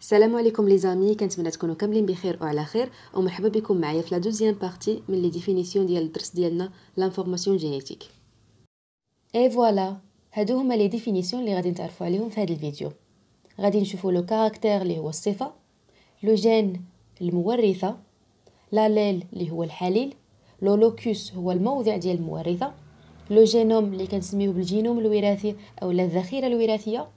السلام عليكم لي زامي، كنتمنى تكونوا كاملين بخير وعلى خير ومرحبا بكم معايا في لا دوزيام بارتي من لي ديفينيسيون ديال الدرس ديالنا لانفورماسيون جينيتيك. اي فوالا، هادو هما لي ديفينيسيون اللي غادي نتعرفوا عليهم في هذا الفيديو. غادي نشوفوا لو كاركتير اللي هو الصفه، لو جين المورثه، لاليل اللي هو الحليل، لو لوكوس هو الموضع ديال المورثه، لو جينوم اللي كنسميوه بالجينوم الوراثي او الذخيره الوراثيه،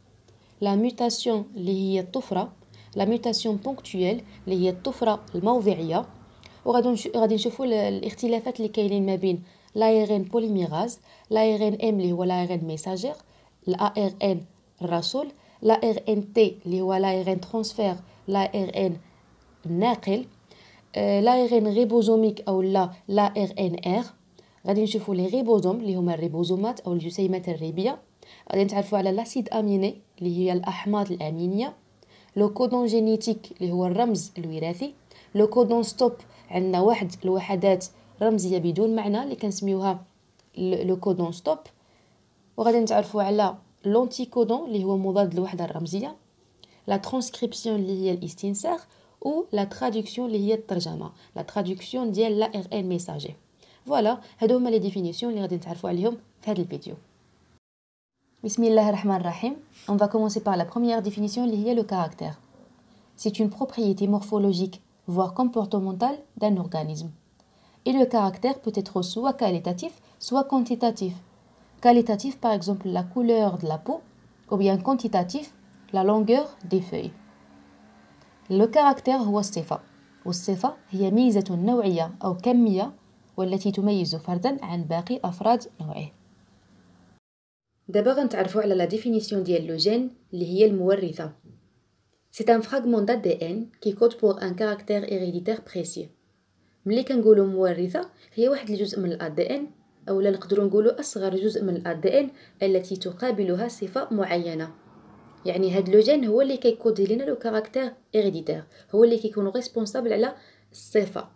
لا ميوتاسيون اللي هي الطفره، لا ميوتاسيون بونكتويل اللي هي الطفره الموضعيه. وغادي نشوفوا الاختلافات اللي كاينين ما بين لايرين بوليميراز، لايرين ام اللي هو لايرين ميساجير، الARN الرسول، لايرين تي اللي هو لايرين ترانسفير، لايرين الناقل، لايرين ريبوزوميك او لا RNR. غادي نشوفوا لي ريبوزوم اللي هما الريبوزومات او الجسيمات الريبيه. غادي نتعرفوا على لاسيد اميني اللي هي الاحماض الامينيه، لو كودون جينيتيك اللي هو الرمز الوراثي، لو كودون ستوب عندنا واحد الوحدات رمزيه بدون معنى اللي كنسميوها لو كودون ستوب. وغادي نتعرفوا على لونتي كودون اللي هو مضاد الوحده الرمزيه، لا ترانسكريبسيون اللي هي الاستنساخ، و لا ترادكسيون اللي هي الترجمه، لا ترادكسيون ديال لا RN ميساجي. فوالا، هادو هما لي ديفينيسيون اللي غادي نتعرفوا عليهم في هذا الفيديو. بسم الله الرحمن الرحيم. On va commencer par la première définition اللي هي le caractère. C'est une propriété morphologique, voire comportementale d'un organisme. Et le caractère peut être soit qualitatif, soit quantitatif. Qualitatif, par exemple, la couleur de la peau, ou bien quantitatif, la longueur des feuilles. Le caractère هو الصفة، والصفة هي ميزة نوعية أو كمية والتي تميز فردا عن باقي أفراد نوعه. دابا غنتعرفوا على لا ديفينيسيون ديال لو جين اللي هي المورثة. C'est un fragment d'ADN qui code pour un caractère héréditaire précis. ملي كنقولوا مورثة هي واحد الجزء من الADN أولا نقدروا نقولوا أصغر جزء من الADN التي تقابلها صفة معينة. يعني هاد لو جين هو اللي كيكودي لنا لو كاركتير هيريديتير، هو اللي كيكون ريسبونسابل على الصفة.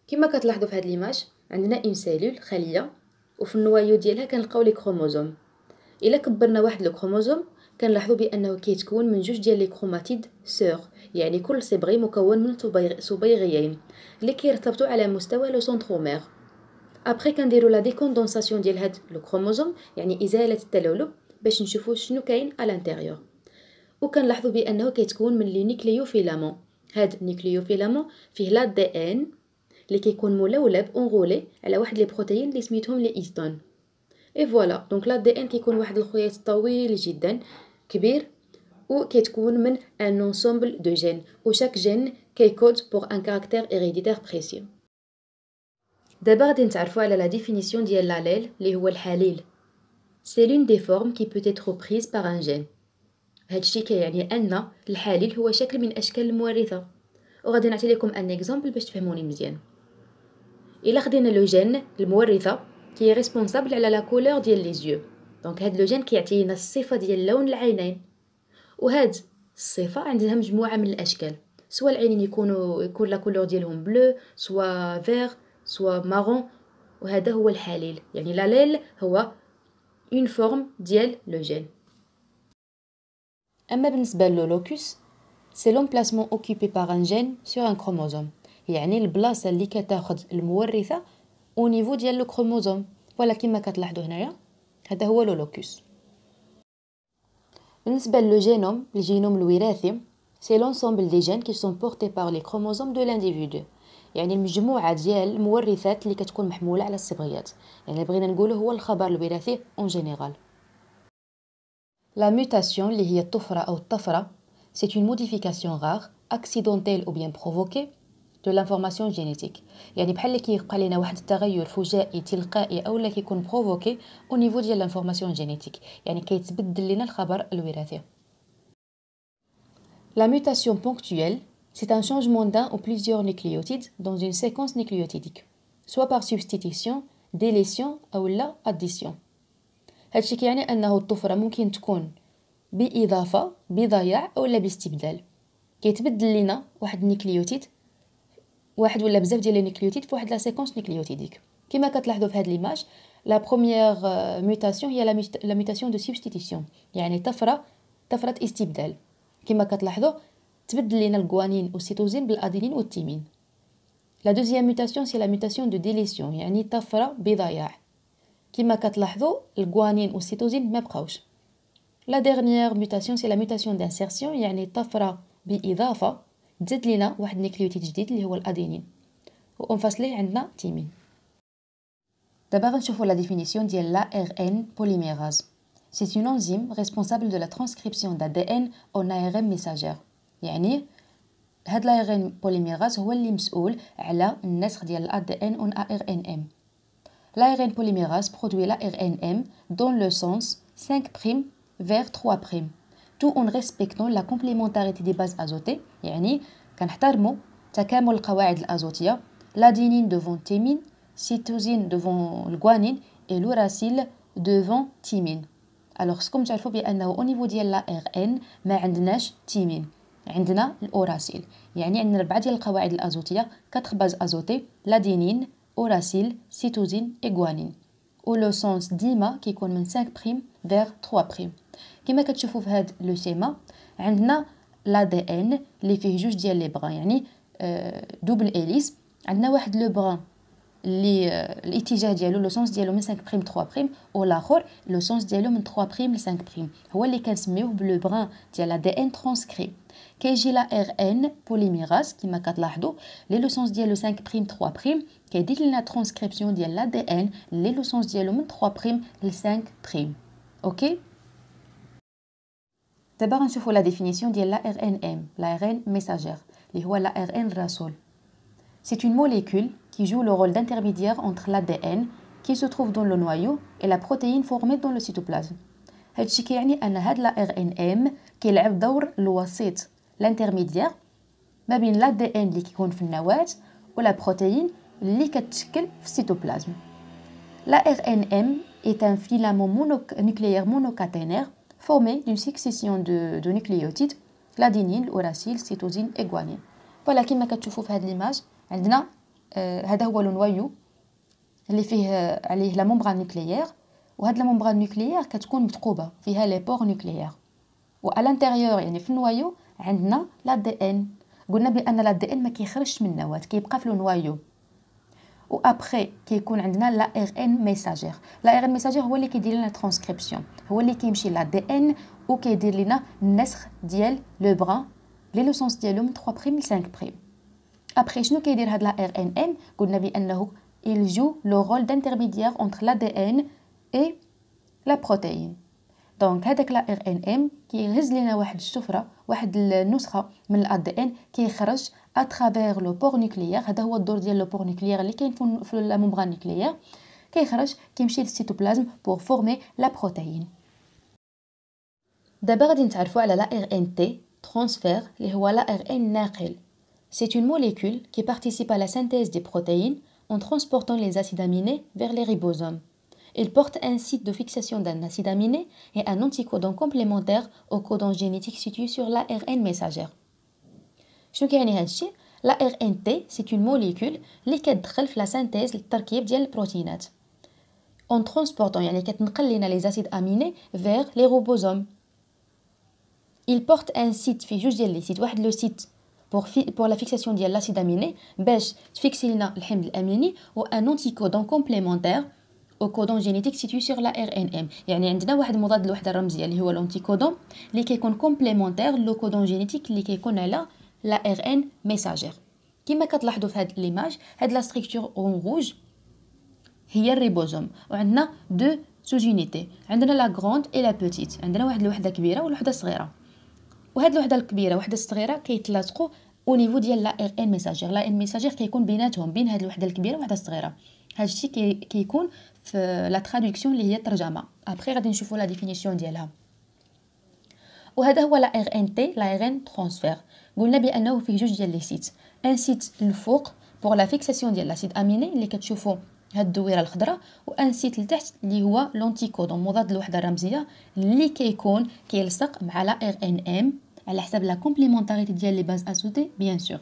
كما كتلاحظوا في هاد ليماج عندنا اون سيلول خليه، وفي النوايو ديالها كنلقاو لي كروموزوم. الا كبرنا واحد لو كروموزوم كنلاحظوا بانه كيتكون من جوج ديال لي كروماتيد سور، يعني كل صبغي مكون من صبيغيين اللي كيرتبطوا على مستوى لو سنترومير. ابري كنديروا لا ديكوندونساسيون ديال هاد لو كروموزوم، يعني ازاله التلولب باش نشوفوا شنو كاين على الانتيريور. وكنلاحظوا بانه كيتكون من لي نيكليوفيلامون. هاد نيكليوفيلامون فيه لا DN اللي كيكون ملولب اونغولي على واحد لي بروتيين اللي سميتهم لي هيستون. اي فوالا، دونك لا DN كيكون واحد الخيط طويل جدا كبير وكيتكون من ان انسومبل دو جين، وشاك جين كيكود بور ان كاركتير هيريديتير بريسي. دابا غادي نتعرفوا على لا ديفينيسيون ديال لاليل اللي هو الحليل. سي لون دي فورم كي بوت اتر بريز بار ان جين. هادشي كيعني ان الحليل هو شكل من اشكال المورثه. وغادي نعطي لكم ان اكزامبل باش تفهموني مزيان. الا خدينا لو جين المورثه كي ريسبونسابل على لا كولور ديال لي زيو، دونك هاد لو جين كيعطينا الصفه ديال لون العينين. وهاد الصفه عندها مجموعه من الاشكال، سواء العينين يكون لا كولور ديالهم بلو، سواء فير، سواء مارون. وهذا هو الحليل، يعني لاليل هو اون فورم ديال لو جين. اما بالنسبه للوكوس، سي لومبلاسمون اوكوبي بار ان جين سور ان كروموزوم، يعني البلاصه اللي كتاخذ المورثه او نيفو ديال لو كروموزوم. ولا كما كتلاحظوا هنايا هذا هو لو لوكوس. بالنسبه للو جينوم، الجينوم الوراثي، سي لونسومبل دي جين كي سون بورتي بار لي كروموزوم دو لانديفيدو، يعني المجموعه ديال المورثات اللي كتكون محموله على الصبغيات. يعني بغينا نقولوا هو الخبر الوراثي اون جينيرال. La mutation اللي هي الطفرة أو الطفرة c'est une modification rare, accidentelle ou bien provoquée de l'information génétique. يعني بحال كيبقى لنا واحد التغير فجائي تلقائي أو كيكون بروفوكي au niveau ديال l'information génétique، يعني كيتبدل لنا الخبر الوراثي. La mutation ponctuelle, c'est un changement d'un ou plusieurs nucléotides dans une séquence nucléotidique, soit par substitution, délétion ou la addition. هادشي كيعني انه الطفره ممكن تكون باضافه، بضياع اولا باستبدال. كيتبدل لنا واحد النيكليوتيد، واحد ولا بزاف ديال لي نيكليوتيد في واحد لا سيكونس نيكليوتيديك. كما كتلاحظوا في هاد ليماج، لا بروميير ميوتاسيون هي لا ميوتاسيون دو سبستيتيسيون، يعني طفره استبدال. كما كتلاحظوا تبدل لنا الجوانين والسيتوزين بالادينين والثيمين. لا دوزيام ميوتاسيون سي لا ميوتاسيون دو ديليسيون، يعني طفره بضياع. كما كتلاحظوا الجوانين والسيتوزين ما بقاوش. لا ديرنيير ميوتاسيون سي لا ميوتاسيون دانسيرسيون، يعني طفره باضافه تزاد لنا واحد نيكليوتيد جديد اللي هو الادينين، وأون فاس ليه عندنا تيمين. دابا غنشوفوا لا ديفينيسيون ديال لا ار ان بوليميراز. C'est une enzyme responsable de la transcription d'ADN en ARN messager. يعني هاد l'ARN polymérase هو اللي مسؤول على النسخ ديال l'ADN en ARNM. L'ARN polymérase produit l'ARNM dans le sens 5' vers 3', tout en respectant la complémentarité des bases azotées. يعني كنحترموا تكامل القواعد الأزوتية. L'adénine devant thymine, cytosine devant le guanine et l'uracile devant thymine. Alors سكم تعرفوا بانه au niveau ديال لا ار ان ما عندناش تيمين، عندنا الاوراسيل. يعني عندنا 4 ديال القواعد الازوتيه، 4 باز ازوتي: لادينين، اوراسيل، سيتوزين اي غوانين. و لو سونس ديما كيكون من 5 بريم فيغ 3 بريم. كما كتشوفوا في هذا لو سيما عندنا لا دي ان اللي فيه جوج ديال لي بغان، يعني دوبل اليس. عندنا واحد لو بغان اللي الاتجاه ديالو لو سونس ديالو من 5 بريم 3 بريم، والاخر لو سونس ديالو من 3 بريم ل 5 بريم، هو اللي كنسميوه بلو بران ديال لا دي ان ترانسكري. كيجي لا ار ان بوليميراز كما كتلاحظوا لي لو سونس ديالو 5 بريم 3 بريم، كيدير لنا ترانسكريبسيون ديال لا دي ان لي لو سونس ديالو من 3 بريم ل 5 بريم. اوكي، دابا غنشوفوا لا ديفينيسيون ديال لا ار ان ام، لا ار ان ميساجير، اللي هو لا ار ان راسول. C'est une molécule qui joue le rôle d'intermédiaire entre l'ADN qui se trouve dans le noyau et la protéine formée dans le cytoplasme. هادشي كيعني ان هاد لا ار ان ام كيلعب دور الوسيط، l'intermédiaire ما بين l'ADN اللي كيكون في النواة ولا بروتين اللي كتشكل في السيتوبلازم. La RNM est un filament nucléaire monocaténaire formé d'une succession de nucléotides, l'adénine, l'uracile, cytosine et guanine. Voilà, كما كتشوفوا في هاد ليماج عندنا هذا هو لو نوايو اللي فيه عليه لا ممبران نوكليير، وهاد لا ممبران نوكليير كتكون مثقوبه فيها لي بور نوكليير، و الانتيريور يعني في النوايو عندنا لا دي ان. قلنا بان لا دي ان ما كيخرجش من النواه، كيبقى في لو نوايو. و ابري كيكون عندنا لا ار ان ميساجير. لا ار ان ميساجير هو اللي كيدير لنا ترانسكريبسيون، هو اللي كيمشي لا دي ان وكيدير لنا النسخ ديال لو بران لي لو سونس ديالو من 3 بريم ل 5 بريم. Après, شنو كيدير هاد لا RNM؟ قلنا بأنه il joue le rôle d'intermédiaire entre l'ADN et la protéine. دونك هذاك لا RNM كيهز لنا واحد الشفرة، واحد النسخة من الADN كيخرج اترافير لو بور نوكليير. هذا هو الدور ديال لو بور نوكليير اللي كاين في لا ممبران نوكليير، كيخرج كيمشي للسيتوبلازم بور فورمي لا بروتين. دابا غادي نتعرفوا على لا RNT transfert اللي هو لا RN ناقل. C'est une molécule qui participe à la synthèse des protéines en transportant les acides aminés vers les ribosomes. Il porte un site de fixation d'un acide aminé et un anticodon complémentaire au codon génétique situé sur l'ARN messagère. شنو كيعني هادشي؟ l'ARNT c'est une molécule اللي كتدخل في la synthèse التركيب ديال البروتينات en transportant، يعني كتنقل لنا les acides aminés vers les ribosomes. Il porte un site في جوج ديال لي سيت، واحد لو سيت pour la fixation ديال l'acide aminé باش تفيكسي لنا الحمض الاميني، و ان انتيكودون كومبليمونتير او كودون جينيتيك سيتوي سور لا ار ان ام. يعني عندنا واحد مضاد الوحده الرمزيه اللي هو الانتيكودون اللي كيكون كومبليمونتير لو كودون جينيتيك اللي كيكون على لا ار ان ميساجير. كما كتلاحظوا في هاد ليماج، هاد لا ستركتور اون روج هي الريبوزوم، وعندنا دو سوز يونيتي، عندنا لا غروند اي لا بوتيت. عندنا واحد الوحده كبيره والوحده صغيره، وهاد الوحده الكبيره وحده الصغيره كيتلاصقوا او نيفو ديال لا ار ان ميساجير. لا ان ميساجير كيكون بيناتهم، بين هاد الوحده الكبيره والوحده الصغيره. هاد الشيء كيكون في لا تراديكسيون اللي هي الترجمه. ابري غادي نشوفوا لا ديفينيسيون ديالها. وهذا هو لا ار ان تي، لا ار ان ترانسفير. قلنا بانه فيه جوج ديال لي سيت، ان سيت الفوق بور لا فيكساسيون ديال لاسيد اميني اللي كتشوفوا هاد الدويره الخضراء، وان سيت لتحت اللي هو لونتيكودون مضاد الوحده الرمزيه اللي كيكون كيلصق مع لا ار ان ام على حسب لا كومبليمونتاريتي ديال لي باز اسوتي بيان سور.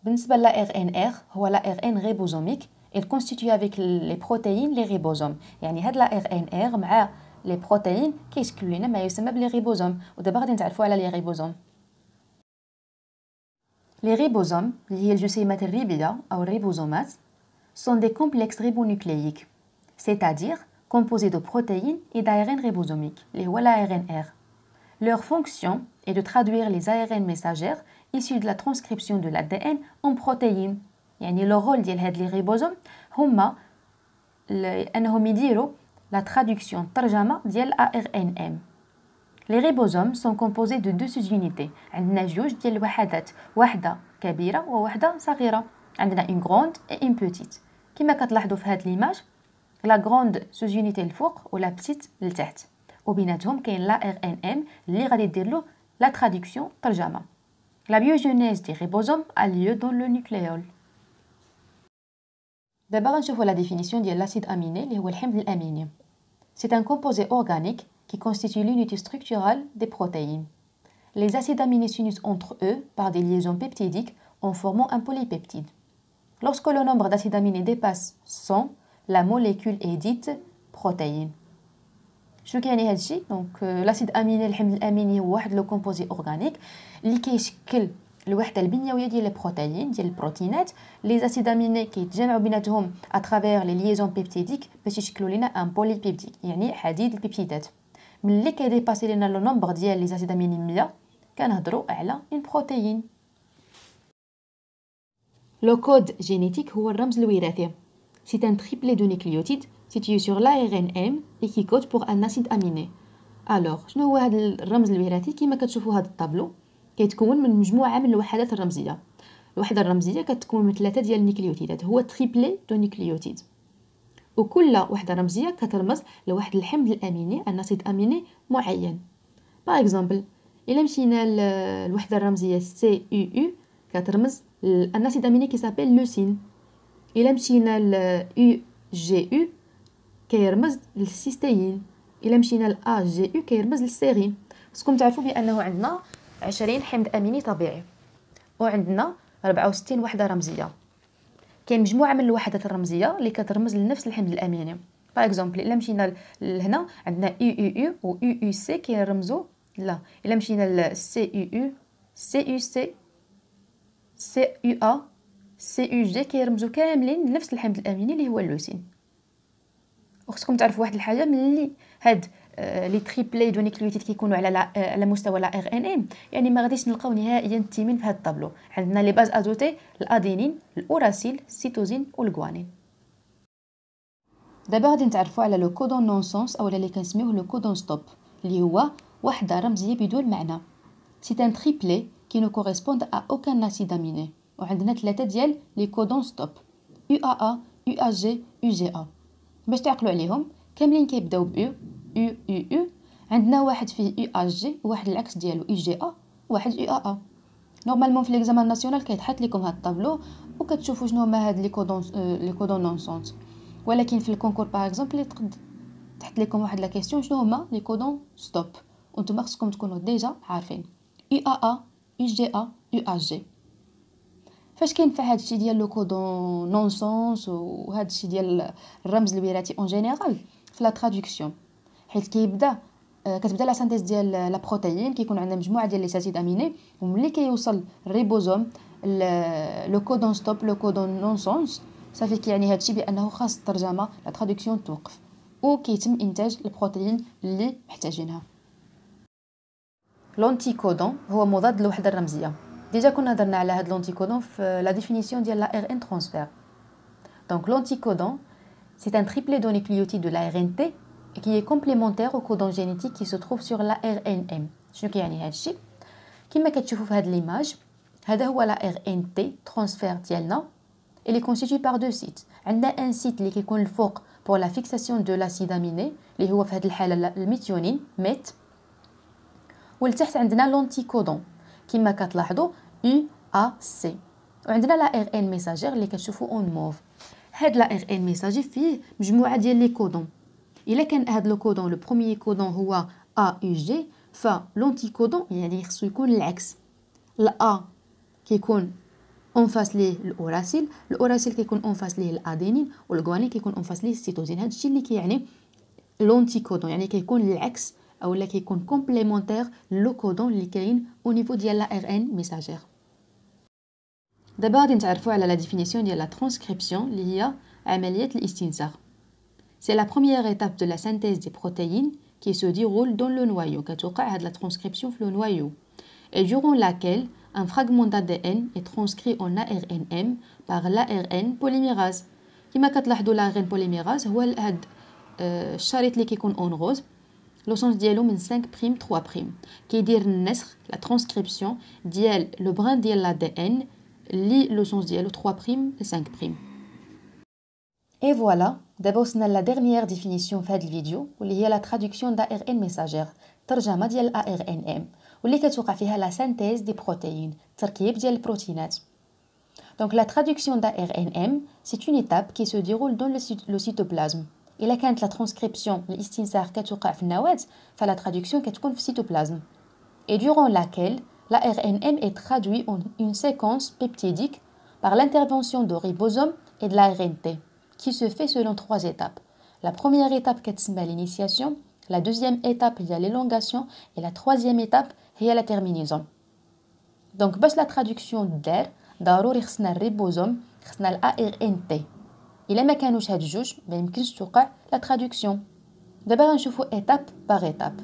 بالنسبه لا ار ان ار هو لا ار ان ريبوزوميك، il constitue avec les protéines les ribosomes. يعني هاد لا ار ان ار مع لي بروتين كيشكلوا لنا ما يسمى بلي ريبوزوم. ودابا غادي نتعرفوا على لي ريبوزوم. Les ribosomes, اللي هي الجسيمات الريبية أو الريبوزومات, sont des complexes ribonucléiques, c'est-à-dire composés de protéines et d'ARN ribosomiques, اللي هو l'ARNR. Leur fonction est de traduire les ARN messagères issus de la transcription de l'ADN en protéines. يعني le rôle ديال هاد les ribosomes هما أنهم يديروا la traduction الترجمة ديال ARNM. Les ribosomes sont composés de deux sous-unités. عندنا جوج ديال الوحدات, واحدة كبيرة وواحدة صغيرة. عندنا une grande et une petite. كما كتلاحظوا في هاد l'image, la grande sous-unité الفوق و la petite لتحت. وبيناتهم كاين la RNM اللي غادي دير له la traduction ترجمة. La biogenèse des ribosomes a lieu dans le nucléole. دابا غنشوفوا la définition ديال l'acide aminé اللي هو الحمض الأميني. C'est un composé organique qui constitue l'unité structurale des protéines. Les acides aminés s'unissent entre eux par des liaisons peptidiques en formant un polypeptide. Lorsque le nombre d'acides aminés dépasse 100, la molécule est dite protéine. شنو كيعني هذا الشيء؟ دونك لاسيد اميني الحمض الاميني هو واحد لو كومبوزي اورغانيك اللي كيشكل الوحده البنيويه ديال البروتيين ديال البروتينات. لي زاسيد اميني كيتجمعوا بيناتهم اترافير لي ليزون بيبتيديك باش يشكلوا لنا ان بوليبيبتيد يعني حديد البيبتيدات. ملي كيديباسي لنا لو نومبر ديال لي زاسيد اميني 100 كنهضروا على اون بروتيين. لو كود جينيتيك هو الرمز الوراثي. C'est un triplet de nucléotides situé sur l'ARNM et qui code pour un acide aminé. Alors, شنو هو هذا الرمز الوراثي؟ كما كتشوفوا هذا الطابلو كيتكون من مجموعه من الوحدات الرمزيه. الوحده الرمزيه كتكون من 3 ديال النيكليوتيدات، هو تريبلي دو نيكليوتيد. وكل وحده رمزيه كترمز لواحد الحمض الاميني، ان اسيد اميني معين. باغ اكزومبل الا مشينا للوحده الرمزيه سي يو يو كترمز ان اسيد اميني كيسابيل لوسين. الا مشينا ل او جي او كيرمز للسيستين. الا مشينا ل ا جي او كيرمز للسيرين. خصكم تعرفوا بانه عندنا 20 حمض اميني طبيعي وعندنا 64 وحده رمزيه. كاين مجموعه من الوحدات الرمزيه اللي كترمز لنفس الحمض الاميني. باغ اكزومبل الا مشينا لهنا عندنا او او او و او او سي كيرمزوا لا. الا مشينا ل سي او او سي او سي سي او ا سي او جي كيرمزوا كاملين لنفس الحمض الاميني اللي هو اللوسين. وخصكم تعرفوا واحد الحاجه، ملي هاد لي تريبلي دو نيكليوتيد كيكونوا على مستوى لا ار ان ام يعني ما غاديش نلقاو نهائيا التيمين في هاد الطابلو. عندنا لي باز ازوتي الادينين الاوراسيل السيتوزين والغوانين. دابا غادي نتعرفوا على لو كودون نون سونس اولا اللي كنسميوه لو كودون ستوب اللي هو وحده رمزيه بدون معنى. سي ان تريبلي كي نو كوريسبوند ا اوكان اسيد اميني. وعندنا 3 ديال لي كودون ستوب او ا او ا جي او جي ا. باش تعقلوا عليهم كاملين كيبداو ب او او او او. عندنا واحد فيه او ا جي وواحد العكس ديالو اي جي ا وواحد او ا ا. نورمالمون في ليكزامان ناسيونال كيتحط لكم هاد الطابلو وكتشوفوا شنو هما هاد لي كودون نون سونس. ولكن في الكونكور باغ اكزومبل تقد تحط لكم واحد لا كيسيون شنو هما لي كودون ستوب وانتم خصكم تكونوا ديجا عارفين او ا ا او جي ا او ا جي. فاش كينفع هذا الشيء ديال لو كودون نون سونس وهذا الشيء ديال الرمز الوراثي اون جينيرال في لا تراديكسيون، حيت كتبدا لا سانتيز ديال لا بروتيين كيكون عندنا مجموعه ديال لي اسيد اميني وملي كيوصل الريبوزوم لو كودون ستوب لو كودون نون سونس صافي كيعني هذا الشيء بانه خاص الترجمه لا تراديكسيون توقف وكيتم انتاج البروتيين اللي محتاجينها. لونتي كودون هو مضاد للوحده الرمزيه. ديجا كنا هضرنا على هاد لونتيكودون في لا ديفينيسيون ديال لا ار ان ترانسفير. دونك لونتيكودون c'est un triplet de nucléotides de l'ARNT qui est complémentaire au codon génétique qui se trouve sur l'ARNM. شنو كيعني هاد الشيء؟ كما كتشوفوا في هاد ليماج هذا هو لا ار ان تي ترانسفير ديالنا اللي كونستيتوي بار دو سيت. عندنا ان سيت اللي كيكون الفوق بور لا فيكساسيون دو لاسيد اميني اللي هو في هاد الحاله الميثيونين ميت، والتحت عندنا لونتيكودون كما كتلاحظوا او ا سي. وعندنا لا ار ان ميساجير اللي كتشوفوا اون موف. هاد لا ار ان ميساجير فيه مجموعه ديال لي كودون. الا كان هاد لو كودون لو بروميير كودون هو ا او جي فلونتي كودون يعني خصو يكون العكس. لا كيكون اون فاس ليه الاوراسيل، الاوراسيل كيكون اون فاس ليه الادينين والغوانين كيكون اون فاس ليه السيتوزين. هاد الشيء اللي كيعني لونتي كودون يعني كيكون العكس اولا كيكون كومبليمونتير لو كودون اللي كاين او نيفو ديال لا ار ان ميساجير. دابا غادي نتعرفوا على لا ديفينيسيون ديال لا ترانسكريبسيون اللي هي عمليه الاستنساخ. C'est la première étape de la synthèse des protéines qui se déroule dans le noyau. كتوقع هاد la transcription في le noyau. Et durant laquelle un fragment d'ADN est transcrit en ARNM par l'ARN polymérase. كما كتلاحظوا l'ARN polymérase هو هاد الشريط اللي كيكون اون روز لو سونس ديالو من 5 بريم 3 بريم كيدير النسخ لا ترانسكريبسيون ديال لو بران ديال l'ADN اللي لو سونس ديالو 3 بريم ل 5 بريم. Et voilà, d'abord وصلنا la dernière définition في هذا الفيديو واللي هي la traduction d'ARN messager ترجمه ديال ARNM واللي كتوقع فيها la synthèse des protéines تركيب ديال البروتينات. Donc la traduction d'ARNM c'est une étape qui se déroule dans le cytoplasme. إلا كانت la transcription الاستنساخ كتوقع في النواة فلا traduction كتكون في السيتوبلازم. Et durant laquelle l'ARNM est traduit en une séquence peptidique par l'intervention de ribosomes et de l'ARNT qui se fait selon 3 étapes. La première étape كتسمى l'initiation, la deuxième étape هي l'élongation et la troisième étape هي la terminaison. Donc باش la traduction دار ضروري خصنا الريبوزوم خصنا الARNT. إلا ما كانوش هاد الجوج ما يمكنش توقع la traduction. دابا غنشوفوا étape par étape.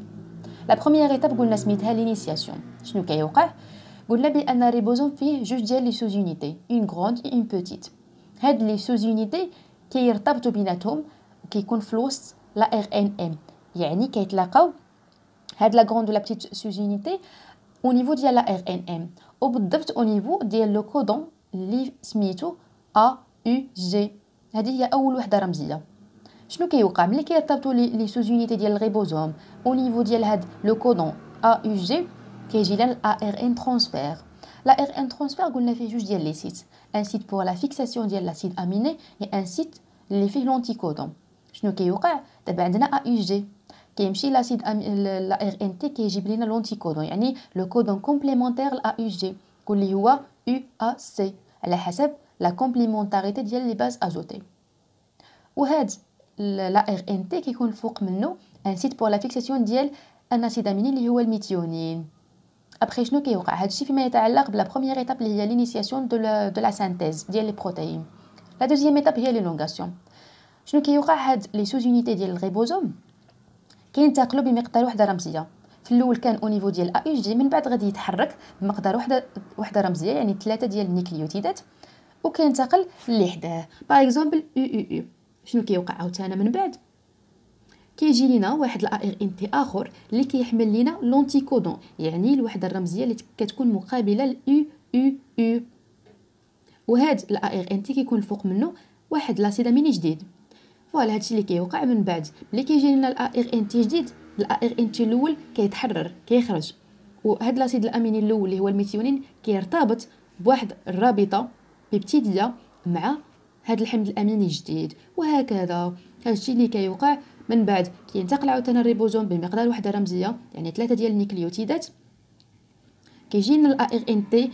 La première étape قلنا سميتها l'initiation. شنو كيوقع؟ قلنا بأن الريبوزوم فيه جوج ديال لي سوز يونيتي une grande et une petite. هاد لي سوز يونيتي كيرتبطوا بيناتهم كيكون في الوسط لا ار ان ام يعني كيتلاقاو هاد لا غروند ولا بتيت سوزينيتي او نيفو ديال لا ار ان ام وبالضبط او نيفو ديال لو كودون اللي سميتو ا يو جي. هذه هي اول وحده رمزيه. شنو كيوقع ملي كيرتبطوا لي سوزينيتي ديال الريبوزوم او نيفو ديال هاد لو كودون ا يو جي كيجي لنا ا ار ان ترانسفير. لا ار ان ترانسفير قلنا فيه جوج ديال لي سيت un site pour la fixation ديال l'acide aminé et un site اللي فيه l'anticodon. شنو كيوقع دابا عندنا ا يو جي كيمشي لاسيد لا ار ان تي كيجيب لنا لونتيكودون يعني لو كودون كومبليمونتير لا يو جي واللي هو يو ا سي على حسب لا كومبليمونتاريتي ديال لي باز ازوتي. وهاد لا ار ان تي كيكون فوق منه ان سيت بور لا فيكساسيون ديال ان اسيد اميني اللي هو الميثيونين. Après شنو كيوقع هادشي فيما يتعلق بلا بروميير ايتاب اللي هي l'initiation de la synthèse ديال لي بروتيين. لا دوزيام ايتاب هي l'élongation. شنو كيوقع هاد لي سوز يونيتي ديال الريبوزوم كينتقلوا بمقدار وحده رمزيه. في الاول كان او نيفو ديال ا يو جي من بعد غادي يتحرك بمقدار وحده رمزيه يعني 3 ديال النيكليوتيدات وكينتقل اللي حداه باغ اكزومبل يو يو يو. شنو كيوقع عاوتاني من بعد كيجي لينا واحد الار ان تي اخر اللي كيحمل لينا لونتيكودون يعني الوحده الرمزيه اللي كتكون مقابله ل يو يو. وهاد الار ان تي كيكون فوق منه واحد لاسيد اميني جديد. فوالا هادشي اللي كيوقع من بعد ملي كيجي لنا الار ان تي جديد الار ان تي الاول كيتحرر كيخرج وهاد لاسيد الاميني الاول اللي هو الميثيونين كيرتبط بواحد الرابطه بيبتيديه مع هاد الحمض الاميني الجديد وهكذا. هادشي اللي كيوقع من بعد كينتقل عاوتاني الريبوزوم بمقدار وحده رمزيه يعني 3 ديال النيكليوتيدات كيجي لنا الار ان تي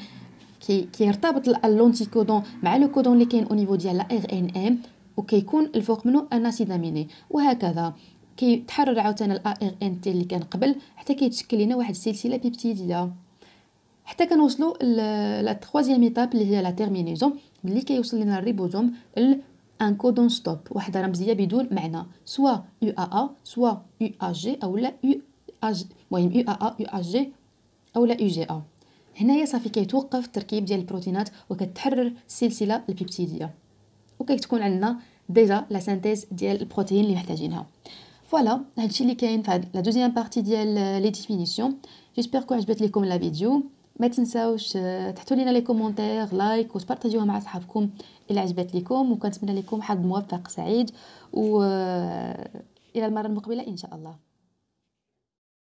كيرتبط اللونتيكودون مع لو كودون اللي كاين او نيفو ديال لا ار ان ام وكيكون الفوق منه ان اسيد اميني وهكذا كيتحرر عاوتاني الار ان تي اللي كان قبل حتى كيتشكل لنا واحد السلسله بيبتيديه حتى كنوصلوا لا ترويزيام ايتاب اللي هي لا تيرمينيزون ملي كيوصل لنا الريبوزوم ان كودون ستوب وحده رمزيه بدون معنى سوا يو ا سوا يو ا جي او لا يو ا جي المهم يو ا يو ا جي او لا يو جي ا. هنايا صافي كيتوقف التركيب ديال البروتينات وكتحرر السلسله البيبتيديه وكتكون عندنا ديجا لا سانتيز ديال البروتين اللي محتاجينها. فوالا هادشي اللي كاين في هاد لا دوزيام بارتي ديال لي ديفينيسيون. جيسبر كو عجبت لكم لا فيديو ما تنساوش تحطوا لينا لي كومونتير لايك وتبارطاجيوها مع صحابكم الا عجبت لكم وكنتمنى لكم حظ موفق سعيد والى المره المقبله ان شاء الله.